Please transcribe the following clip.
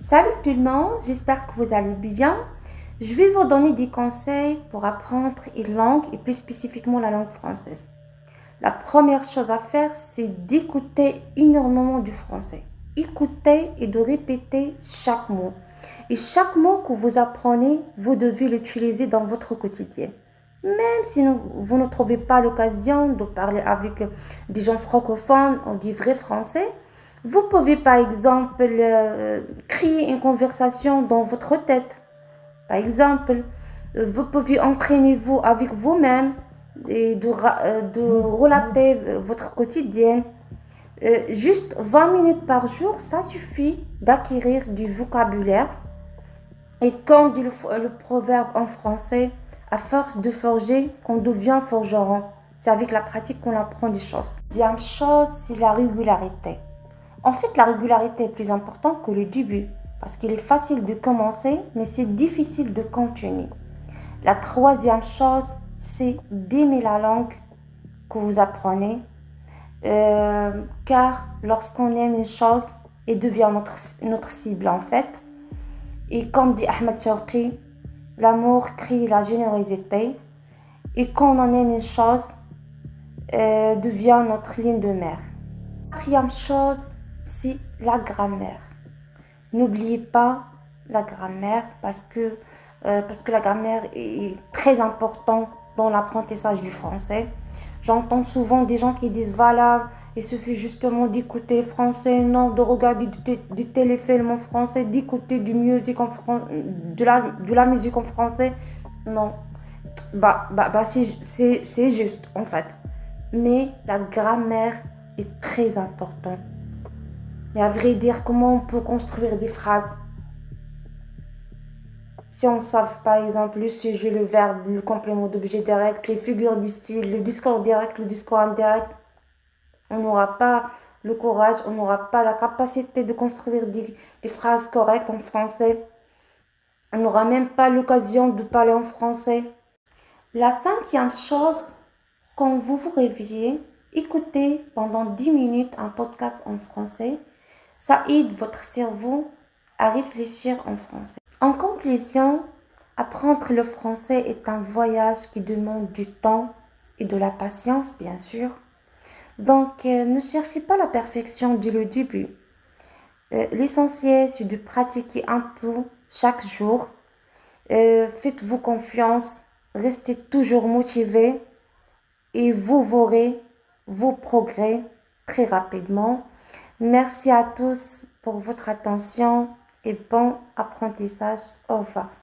Salut tout le monde, j'espère que vous allez bien. Je vais vous donner des conseils pour apprendre une langue et plus spécifiquement la langue française. La première chose à faire, c'est d'écouter énormément du français. Écouter et de répéter chaque mot. Et chaque mot que vous apprenez, vous devez l'utiliser dans votre quotidien. Même si vous ne trouvez pas l'occasion de parler avec des gens francophones ou des vrais français, vous pouvez par exemple créer une conversation dans votre tête. Par exemple, vous pouvez entraîner vous avec vous-même et de relater votre quotidien. Juste 20 minutes par jour, ça suffit d'acquérir du vocabulaire. Et comme dit le proverbe en français, à force de forger, qu'on devient forgeron. C'est avec la pratique qu'on apprend des choses. Deuxième chose, c'est la régularité. En fait, la régularité est plus importante que le début, parce qu'il est facile de commencer, mais c'est difficile de continuer. La troisième chose, c'est d'aimer la langue que vous apprenez, car lorsqu'on aime une chose, elle devient notre cible en fait. Et comme dit Ahmed Shawqi, l'amour crée la générosité, et quand on aime une chose, devient notre ligne de mer. La quatrième chose, c'est la grammaire. N'oubliez pas la grammaire parce que la grammaire est très importante dans l'apprentissage du français. J'entends souvent des gens qui disent voilà, il suffit justement d'écouter le français, non, de regarder du téléfilm en français, d'écouter de la musique en français. Non, c'est juste en fait. Mais la grammaire est très importante. Et à vrai dire, comment on peut construire des phrases si on ne sait par exemple le sujet, le verbe, le complément d'objet direct, les figures du style, le discours direct, le discours indirect, on n'aura pas le courage, on n'aura pas la capacité de construire des phrases correctes en français. On n'aura même pas l'occasion de parler en français. La cinquième chose, quand vous vous réveillez, écoutez pendant 10 minutes un podcast en français. Ça aide votre cerveau à réfléchir en français. En conclusion, apprendre le français est un voyage qui demande du temps et de la patience, bien sûr. Donc, ne cherchez pas la perfection dès le début. L'essentiel, c'est de pratiquer un peu chaque jour. Faites-vous confiance, restez toujours motivé et vous verrez vos progrès très rapidement. Merci à tous pour votre attention et bon apprentissage. Au revoir.